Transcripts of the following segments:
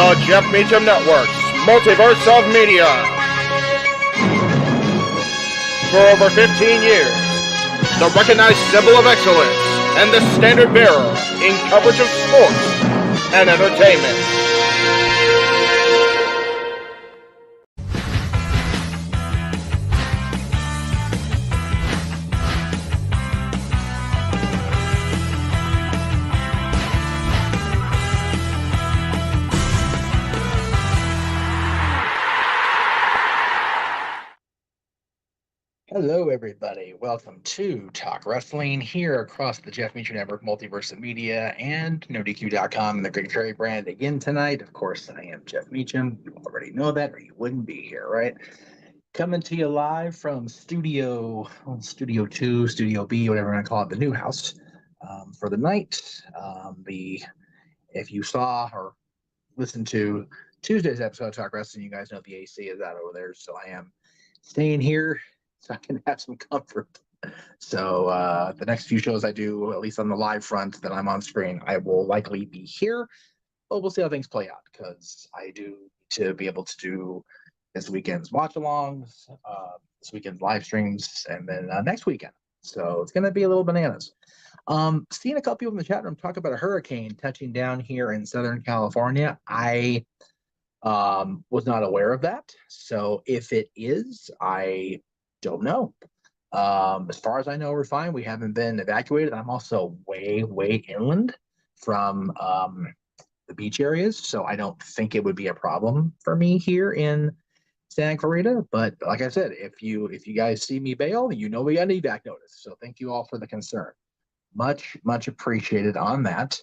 The Jeff Meacham Network's Multiverse of Media. For over 15 years, the recognized symbol of excellence and the standard bearer in coverage of sports and entertainment. Hello, everybody. Welcome to Talk Wrestling here across the Jeff Meacham Network, Multiverse of Media, and NoDQ.com and the Greg Cherry brand again tonight. Of course, I am Jeff Meacham. You already know that, or you wouldn't be here, right? Coming to you live from Studio 2, Studio B, whatever you want to call it, the new house for the night. If you saw or listened to Tuesday's episode of Talk Wrestling, you guys know the AC is out over there, so I am staying here so I can have some comfort. So the next few shows I do, at least on the live front that I'm on screen, I will likely be here. But we'll see how things play out, because I do to be able to do this weekend's watch-alongs, this weekend's live streams, and then next weekend. So it's going to be a little bananas. Seeing a couple people in the chat room talk about a hurricane touching down here in Southern California. I was not aware of that. So if it is, I don't know. As far as I know, we're fine. We haven't been evacuated. I'm also way inland from the beach areas, so I don't think it would be a problem for me here in Santa Clarita. But like I said, if you guys see me bail, you know we got an evac notice. So thank you all for the concern. Much appreciated on that.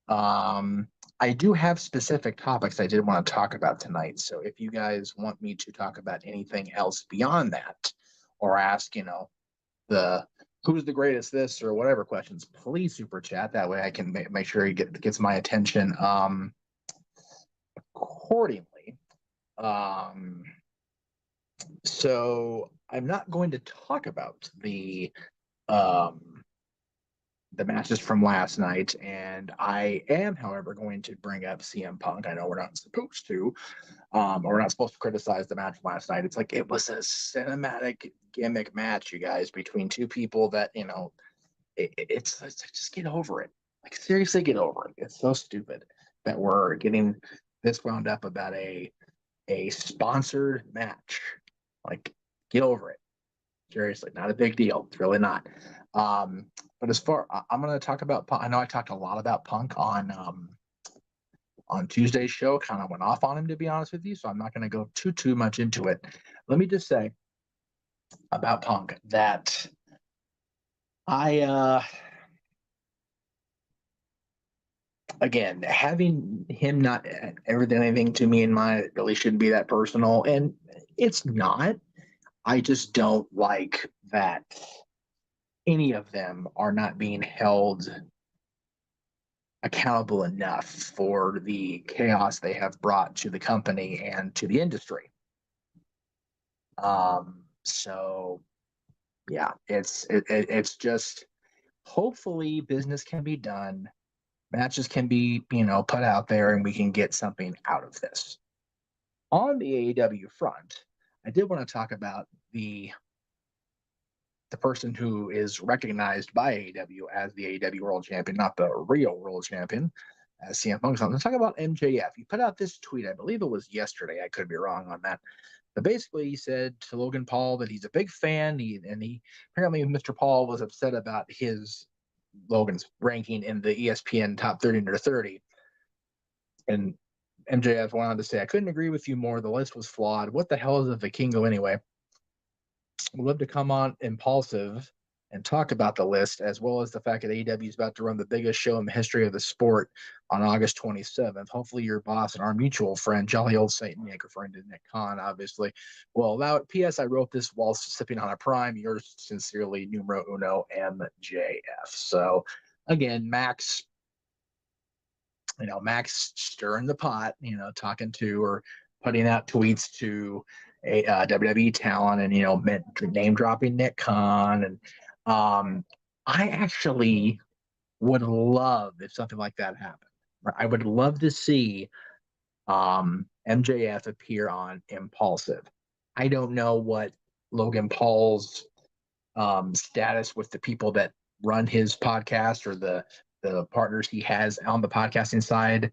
I do have specific topics I did want to talk about tonight. So if you guys want me to talk about anything else beyond that, or ask, the who's the greatest this or whatever questions, please super chat. That way I can make sure he gets my attention accordingly. So I'm not going to talk about the matches from last night, and I am, however, going to bring up CM Punk. I know we're not supposed to, or we're not supposed to criticize the match from last night. It's like it was a cinematic gimmick match, you guys, between two people that, it's just get over it. Like, seriously, get over it. It's so stupid that we're getting this wound up about a sponsored match. Like, get over it. Seriously, not a big deal. It's really not. But as far, I'm going to talk about Punk. I know I talked a lot about Punk on Tuesday's show. Kind of went off on him, to be honest with you. So I'm not going to go too much into it. Let me just say about Punk that again, having him not anything to me in mind really shouldn't be that personal, and it's not. I just don't like that any of them are not being held accountable enough for the chaos they have brought to the company and to the industry. So yeah, it's just, hopefully business can be done, matches can be, put out there, and we can get something out of this. On the AEW front, I did want to talk about the person who is recognized by AEW as the AEW World Champion, not the real World Champion, as CM Punk's on. Let's talk about MJF. He put out this tweet, I believe it was yesterday. I could be wrong on that. But basically, he said to Logan Paul that he's a big fan. He apparently Mr. Paul was upset about Logan's ranking in the ESPN top 30 under 30. And MJF went on to say, "I couldn't agree with you more. The list was flawed. What the hell is a Vikingo anyway? Would love to come on Impulsive and talk about the list, as well as the fact that AEW is about to run the biggest show in the history of the sport on August 27th. Hopefully your boss and our mutual friend, jolly old Saint Nick," referring to Nick Khan, obviously, "will allow it. P.S. I wrote this while sipping on a Prime. Yours sincerely, numero uno, MJF." So, again, Max stirring the pot, talking to or putting out tweets to a WWE talent, and name dropping Nick Khan, and I actually would love if something like that happened. I would love to see MJF appear on Impulsive. I don't know what Logan Paul's status with the people that run his podcast or the partners he has on the podcasting side,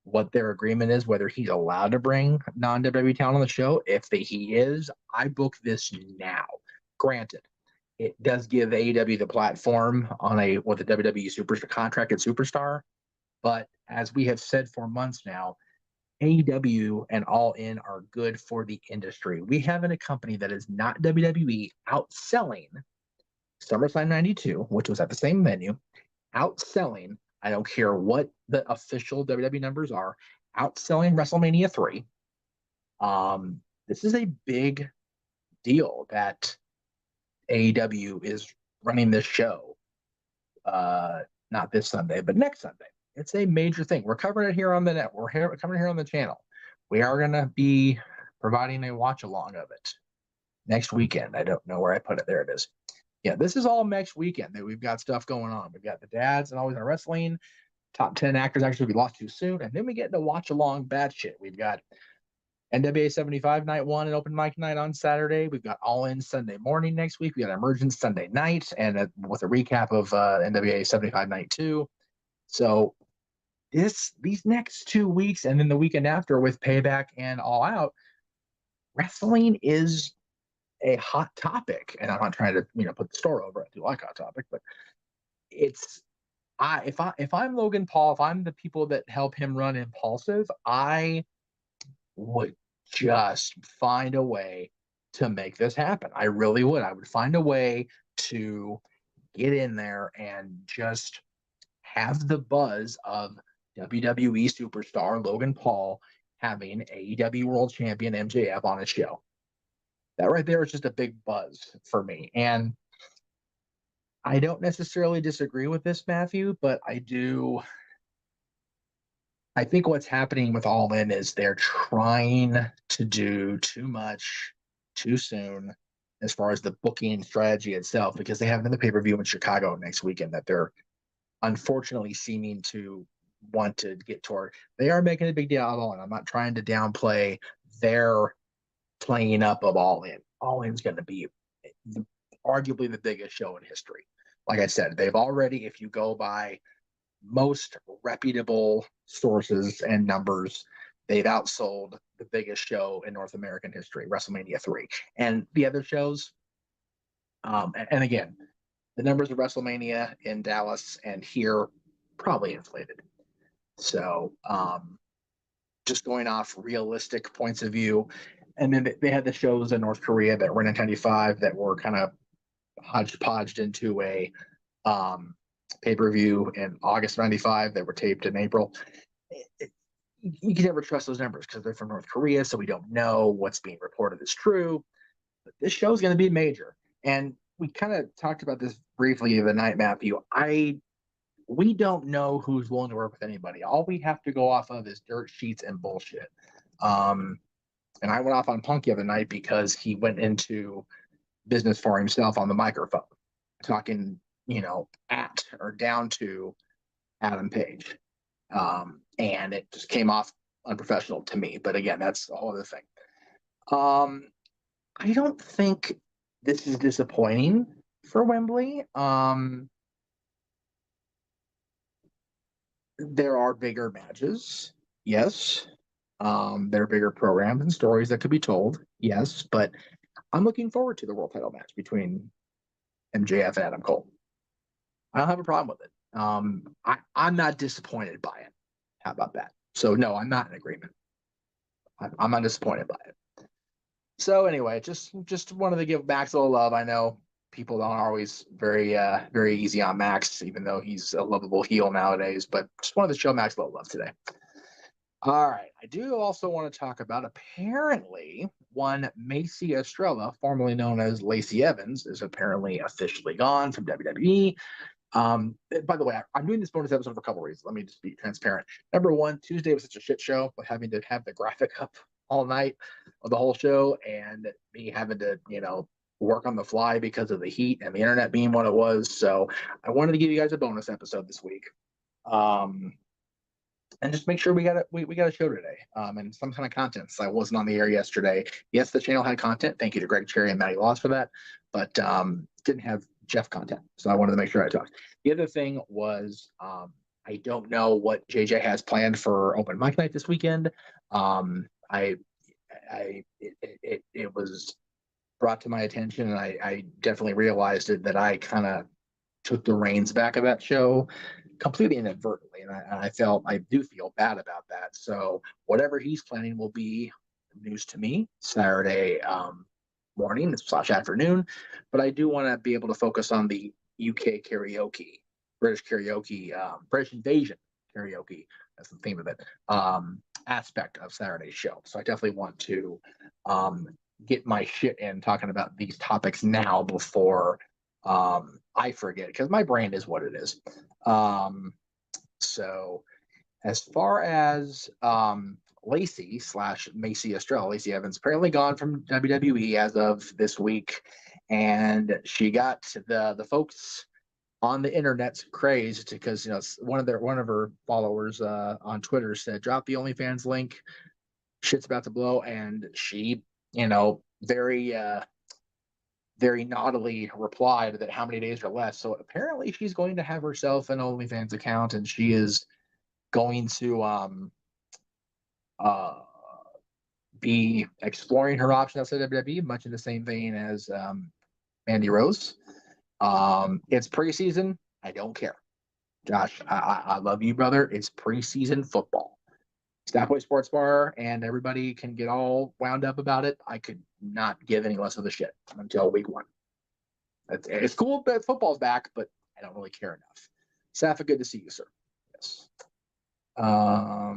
what their agreement is, whether he's allowed to bring non-WWE talent on the show. If he is, I book this now. Granted, it does give AEW the platform on with a WWE superstar contracted superstar, but as we have said for months now, AEW and All In are good for the industry. We have a company that is not WWE outselling SummerSlam 92, which was at the same venue, outselling, I don't care what the official WWE numbers are, outselling WrestleMania 3. This is a big deal that AEW is running this show, not this Sunday, but next Sunday. It's a major thing. We're covering it here on the net. We're covering it here on the channel. We are going to be providing a watch along of it next weekend. I don't know where I put it. There it is. Yeah, this is all next weekend that we've got stuff going on. We've got the dads and always in wrestling, top 10 actors actually be lost too soon. And then we get to watch along bad shit. We've got NWA 75 night 1 and open mic night on Saturday. We've got All In Sunday morning next week. We got Emergence Sunday night and with a recap of NWA 75 night 2. So these next 2 weeks and then the weekend after with Payback and All Out, wrestling is a hot topic. And I'm not trying to put the store over. I do like hot topic, but it's if I'm Logan Paul, if I'm the people that help him run Impulsive, I would just find a way to make this happen. I really would. I would find a way to get in there and just have the buzz of WWE superstar Logan Paul having AEW World Champion MJF on his show. That right there is just a big buzz for me. And I don't necessarily disagree with this, Matthew, but I think what's happening with All In is they're trying to do too much too soon as far as the booking strategy itself, because they have another pay-per-view in Chicago next weekend that they're unfortunately seeming to want to get toward. They are making a big deal out of All In. I'm not trying to downplay their playing up of All In. All In's going to be arguably the biggest show in history. Like I said, they've already, if you go by most reputable sources and numbers, they've outsold the biggest show in North American history, WrestleMania 3. And the other shows, and again, the numbers of WrestleMania in Dallas and here probably inflated. So just going off realistic points of view. And then they had the shows in North Korea that were in 1995 that were kind of hodgepodged into a pay-per-view in August of 95 that were taped in April. You can never trust those numbers because they're from North Korea, so we don't know what's being reported is true. But this show is going to be major. And we kind of talked about this briefly the night, Matthew. We don't know who's willing to work with anybody. All we have to go off of is dirt sheets and bullshit. And I went off on Punk the other night because he went into business for himself on the microphone, talking, at or down to Adam Page. And it just came off unprofessional to me. But again, that's a whole other thing. I don't think this is disappointing for Wembley. There are bigger matches, yes. There are bigger programs and stories that could be told, yes. But I'm looking forward to the world title match between MJF and Adam Cole. I don't have a problem with it. I'm not disappointed by it. How about that? So no, I'm not in agreement. I'm not disappointed by it. So anyway, just wanted to give Max a little love. I know people aren't always very easy on Max, even though he's a lovable heel nowadays. But just wanted to show Max a little love today. All right. I do also want to talk about, apparently, one Macy Estrella, formerly known as Lacey Evans, is apparently officially gone from WWE. By the way, I'm doing this bonus episode for a couple of reasons. Let me just be transparent. Number one, Tuesday was such a shit show with having to have the graphic up all night of the whole show and me having to, work on the fly because of the heat and the internet being what it was. So I wanted to give you guys a bonus episode this week. and just make sure we got a show today, and some kind of content. So I wasn't on the air yesterday. Yes, the channel had content. Thank you to Greg Cherry and Matty Laws for that, but didn't have Jeff content. So I wanted to make sure I talked. The other thing was I don't know what JJ has planned for open mic night this weekend. I it was brought to my attention, and I definitely realized it that I kind of took the reins back of that show completely inadvertently, and I do feel bad about that. So whatever he's planning will be news to me Saturday morning / afternoon, but I do want to be able to focus on the UK karaoke, British karaoke, British invasion karaoke. That's the theme of it. Aspect of Saturday's show. So I definitely want to get my shit in talking about these topics now before I forget, because my brain is what it is. So as far as Lacey / Macy Estrella, Lacey Evans, apparently gone from WWE as of this week, and she got the folks on the internet's crazed because one of her followers on Twitter said drop the OnlyFans link, shit's about to blow, and she very very naughtily replied that how many days are left. So apparently she's going to have herself an OnlyFans account, and she is going to be exploring her options outside WWE, much in the same vein as Mandy Rose. It's preseason. I don't care. Josh, I love you, brother. It's preseason football. Snapway Sports Bar, and everybody can get all wound up about it. I could not give any less of a shit until week 1. It's cool that football's back, but I don't really care enough. Safa, good to see you, sir. Yes. I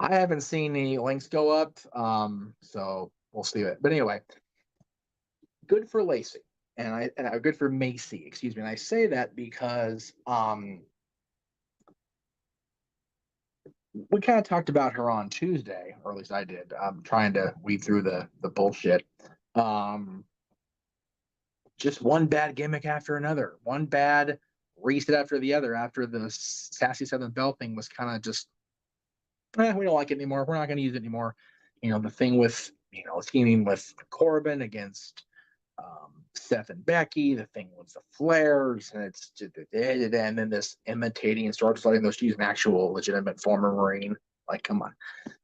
haven't seen any links go up, so we'll see it. But anyway, good for Lacey, and good for Macy, excuse me. And I say that because we kind of talked about her on Tuesday, or at least I did. I'm trying to weed through the bullshit. Just one bad gimmick after another, one bad reset after the other. After the Sassy Southern Belle thing was kind of just, we don't like it anymore. We're not going to use it anymore. The thing with teaming with Corbin against Seth and Becky, the thing with the flares, and it's just, and then this imitating and starts letting those she's an actual legitimate former Marine. Like, come on.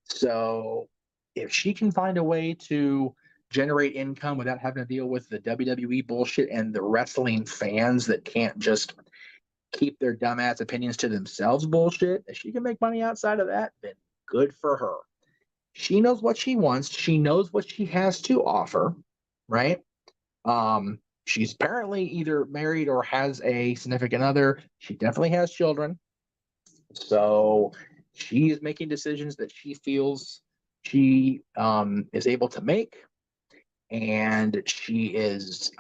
So if she can find a way to generate income without having to deal with the WWE bullshit and the wrestling fans that can't just keep their dumbass opinions to themselves bullshit, if she can make money outside of that, then good for her. She knows what she wants. She knows what she has to offer, right? She's apparently either married or has a significant other. She definitely has children. So she is making decisions that she feels she is able to make. And she is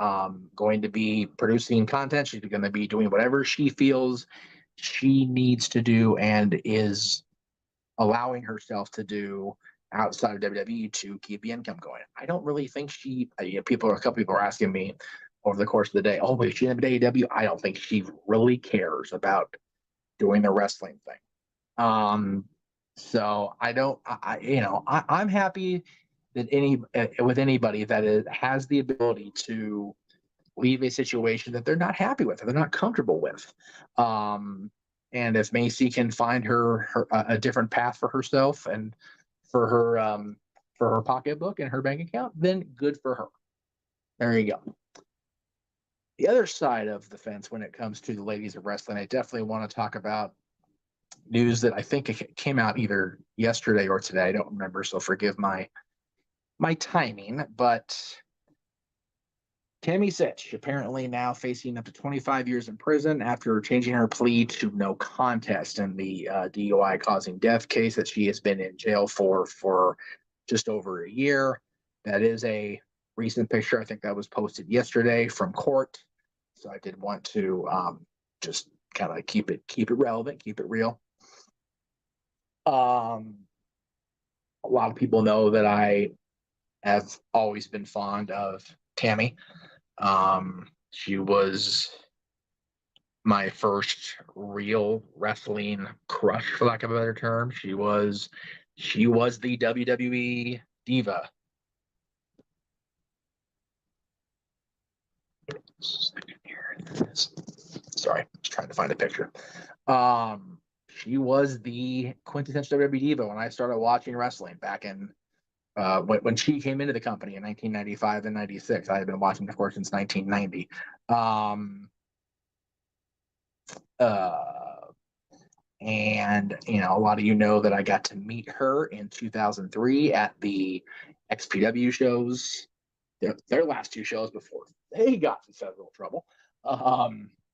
going to be producing content. She's going to be doing whatever she feels she needs to do and is allowing herself to do outside of WWE to keep the income going. I don't really think she, a couple people are asking me over the course of the day, oh, but she in AEW? I don't think she really cares about doing the wrestling thing. So I'm happy that with anybody that has the ability to leave a situation that they're not happy with, or they're not comfortable with. And if Macy can find her a different path for herself and for her pocketbook and her bank account, then good for her. There you go. The other side of the fence when it comes to the ladies of wrestling, I definitely want to talk about news that I think it came out either yesterday or today. I don't remember, so forgive my timing, but Tammy Sitch apparently now facing up to 25 years in prison after changing her plea to no contest in the DUI causing death case that she has been in jail for just over a year. That is a recent picture. I think that was posted yesterday from court. So I did want to just kind of keep it relevant, keep it real. A lot of people know that I have always been fond of Tammy. She was my first real wrestling crush, for lack of a better term. She was the WWE diva. Sorry, I was trying to find a picture. She was the quintessential WWE diva when I started watching wrestling back in when she came into the company in 1995 and 96. I had been watching, of course, since 1990. Uh, and a lot of you know that I got to meet her in 2003 at the XPW shows, their last two shows before they got in federal trouble.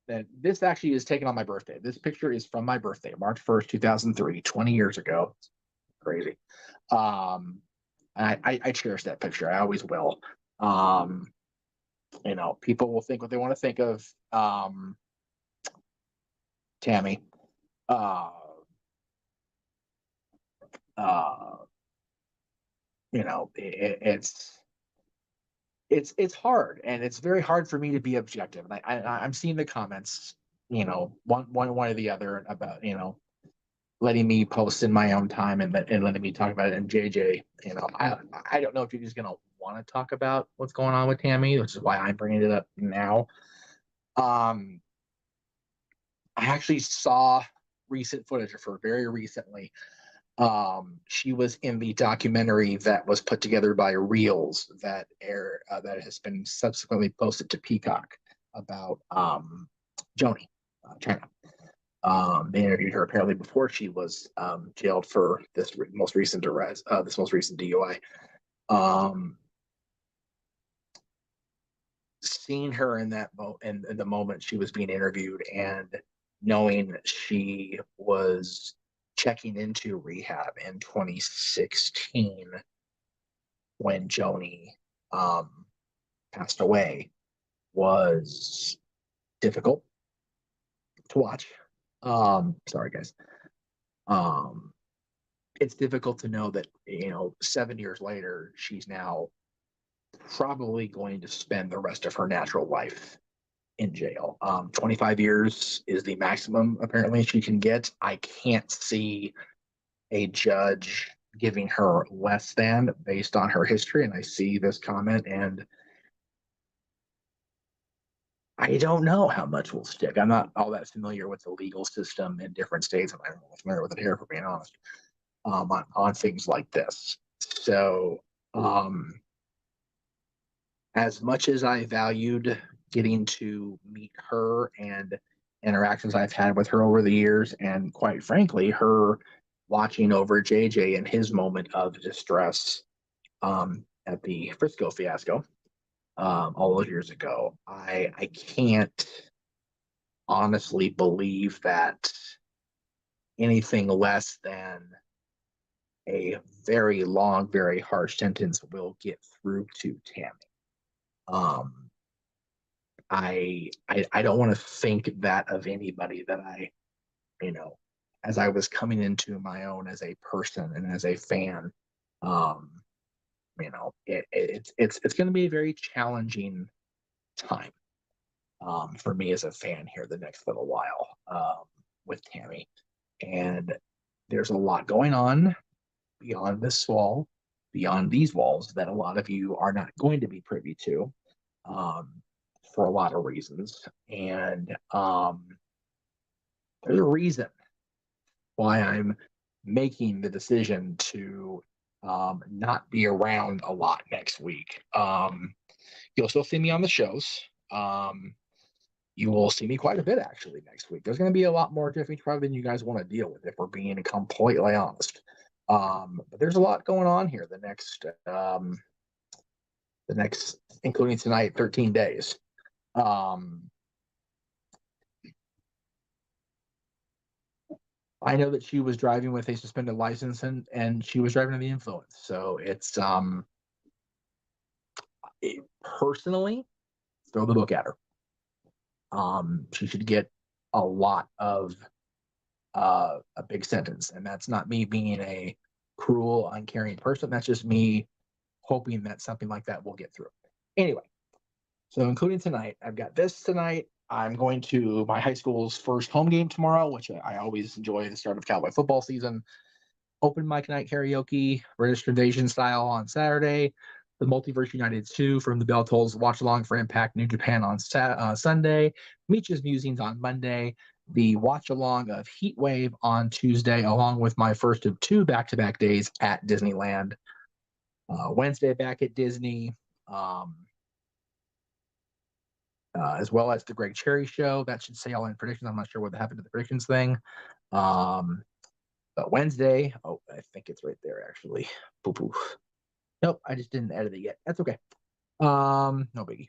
That this actually is taken on my birthday. This picture is from my birthday, March 1st, 2003, 20 years ago. Crazy. I cherish that picture. I always will. People will think what they want to think of Tammy. Uh, uh, it's hard, and it's very hard for me to be objective. And I'm seeing the comments, one or the other about letting me post in my own time and letting me talk about it. And JJ, I don't know if you're just gonna want to talk about what's going on with Tammy, which is why I'm bringing it up now. I actually saw recent footage of her very recently. She was in the documentary that was put together by Reels that that has been subsequently posted to Peacock about Joni China. They interviewed her apparently before she was jailed for this most recent arrest, this most recent DUI. Seeing her in in the moment she was being interviewed, and knowing she was checking into rehab in 2016 when Joni passed away, was difficult to watch. Sorry, guys. It's difficult to know that 7 years later she's now probably going to spend the rest of her natural life in jail. 25 years is the maximum apparently she can get. I can't see a judge giving her less than, based on her history. And I see this comment, and I don't know how much will stick. I'm not all that familiar with the legal system in different states. I'm not really familiar with it here, for being honest, on things like this. So, as much as I valued getting to meet her and interactions I've had with her over the years, and quite frankly, her watching over JJ in his moment of distress at the Frisco fiasco all those years ago, I can't honestly believe that anything less than a very long, very harsh sentence will get through to Tammy. I don't want to think that of anybody that as I was coming into my own as a person and as a fan. It's going to be a very challenging time for me as a fan here the next little while with Tammy. And there's a lot going on beyond this wall, beyond these walls, that a lot of you are not going to be privy to for a lot of reasons. And there's a reason why I'm making the decision to not be around a lot next week. You'll still see me on the shows. You will see me quite a bit actually next week. There's going to be a lot more Jeffy Tribe than you guys want to deal with, if we're being completely honest. But there's a lot going on here the next, including tonight, 13 days. I know that she was driving with a suspended license, and she was driving under the influence. So it's personally, throw the book at her. She should get a lot of a big sentence, and that's not me being a cruel, uncaring person. That's just me hoping that something like that will get through. Anyway, so including tonight, I've got this tonight. I'm going to my high school's first home game tomorrow, which I always enjoy the start of Cowboy football season. Open mic night karaoke, British Invasion style on Saturday. The Multiverse United 2 from the Bell Tolls watch along for Impact New Japan on Sunday. Meech's Musings on Monday. The watch along of Heat Wave on Tuesday, along with my first of 2 back-to-back days at Disneyland. Wednesday back at Disney, as well as the Greg Cherry Show. That should say all in predictions. I'm not sure what happened to the predictions thing. But Wednesday, I think it's right there actually. Poo-poo. Nope, I just didn't edit it yet. That's okay. No biggie.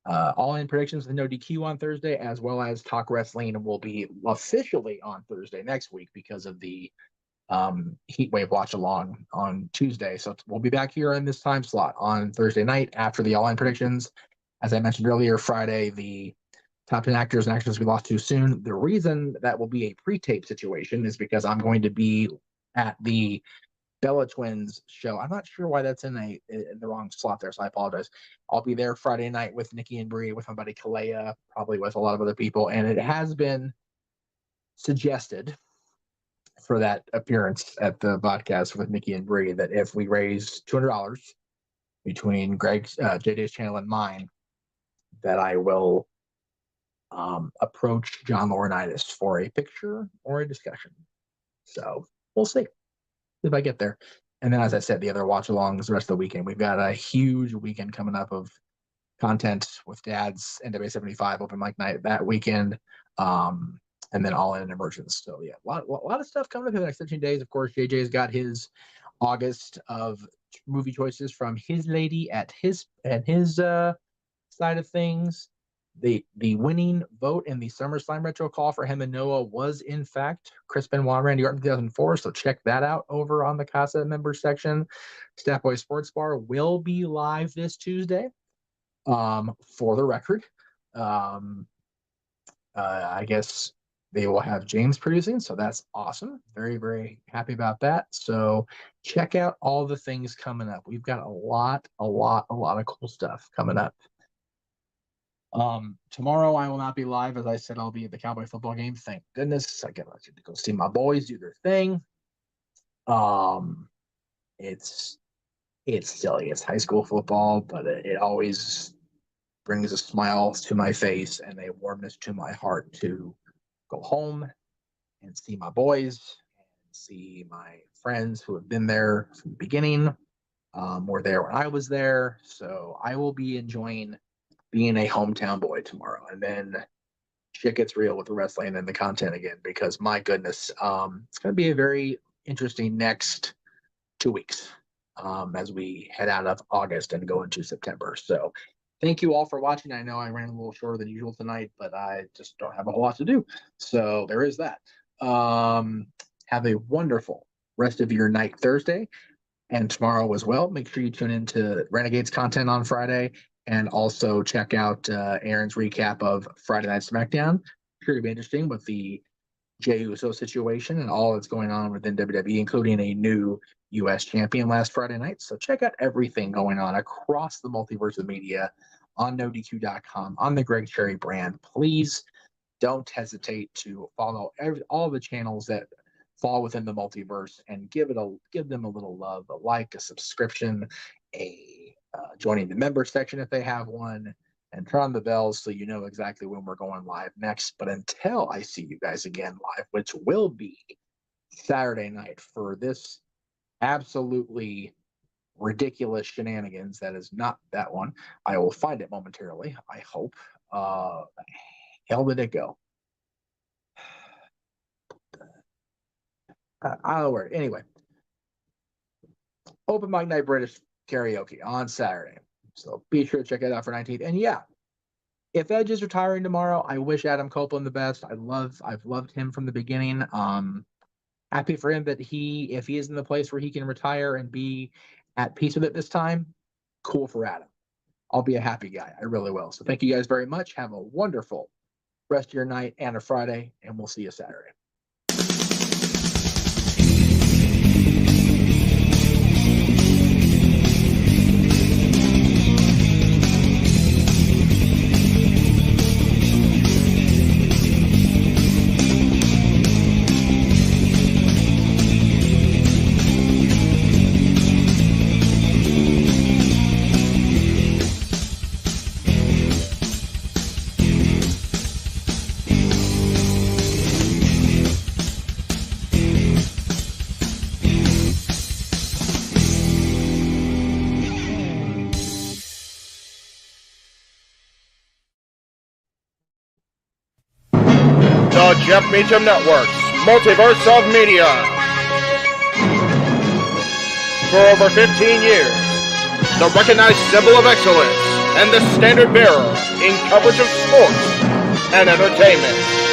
All in predictions with no DQ on Thursday, as well as Talk Wrestling will be officially on Thursday next week because of the Heat Wave watch along on Tuesday. So we'll be back here in this time slot on Thursday night after the all in predictions. As I mentioned earlier, Friday, the top 10 actors and actresses we lost too soon. The reason that will be a pre-tape situation is because I'm going to be at the Bella Twins show. I'm not sure why that's in the wrong slot there, so I apologize. I'll be there Friday night with Nikki and Bree, with my buddy Kalea, probably with a lot of other people, and it has been suggested for that appearance at the podcast with Nikki and Bree that if we raise $200 between Greg's JJ's channel and mine, that I will approach John Laurinaitis for a picture or a discussion. So we'll see if I get there. And then, as I said, the other watch alongs the rest of the weekend. We've got a huge weekend coming up of content with Dad's NWA 75 open mic night that weekend. And then all in emergence. So yeah, a lot of stuff coming up in the next 13 days. Of course, JJ's got his August of movie choices from his lady at his side of things. The winning vote in the SummerSlam retro call for him and Noah was in fact Chris Benoit, Randy Orton 2004. So check that out over on the Casa members section. Staff Boy Sports Bar will be live this Tuesday. For the record, I guess they will have James producing, so that's awesome. Very, very happy about that. So check out all the things coming up. We've got a lot of cool stuff coming up. Tomorrow I will not be live. As I said, I'll be at the Cowboy football game. Thank goodness. I get to go see my boys do their thing. It's silly. It's high school football, but it always brings a smile to my face and a warmness to my heart to go home and see my boys and see my friends who have been there from the beginning, were there when I was there. So I will be enjoying being a hometown boy tomorrow. And then shit gets real with the wrestling and the content again, because my goodness, it's going to be a very interesting next 2 weeks as we head out of August and go into September. So thank you all for watching. I know I ran a little shorter than usual tonight, but I just don't have a whole lot to do. So there is that. Have a wonderful rest of your night Thursday and tomorrow as well. Make sure you tune into Renegades content on Friday and also check out Aaron's recap of Friday Night SmackDown. Sure to be interesting with the Jey Uso situation and all that's going on within WWE, including a new U.S. champion last Friday night. So check out everything going on across the multiverse of media on NoDQ.com, on the Greg Cherry brand. Please don't hesitate to follow all the channels that fall within the multiverse and give them a little love, a like, a subscription, joining the member section if they have one, and turn on the bells so you know exactly when we're going live next. But until I see you guys again live, which will be Saturday night for this absolutely ridiculous shenanigans, that is not that one. I will find it momentarily, I hope. Hell did it go? Anyway, open mic night British karaoke on Saturday. So be sure to check it out for 19th. And yeah, if Edge is retiring tomorrow, I wish Adam Copeland the best. I've loved him from the beginning. Happy for him that if he is in the place where he can retire and be at peace with it this time, cool for Adam. I'll be a happy guy. I really will. So thank you guys very much. Have a wonderful rest of your night and a Friday, and we'll see you Saturday. Jeff Meacham Network's multiverse of media. For over 15 years, the recognized symbol of excellence and the standard bearer in coverage of sports and entertainment.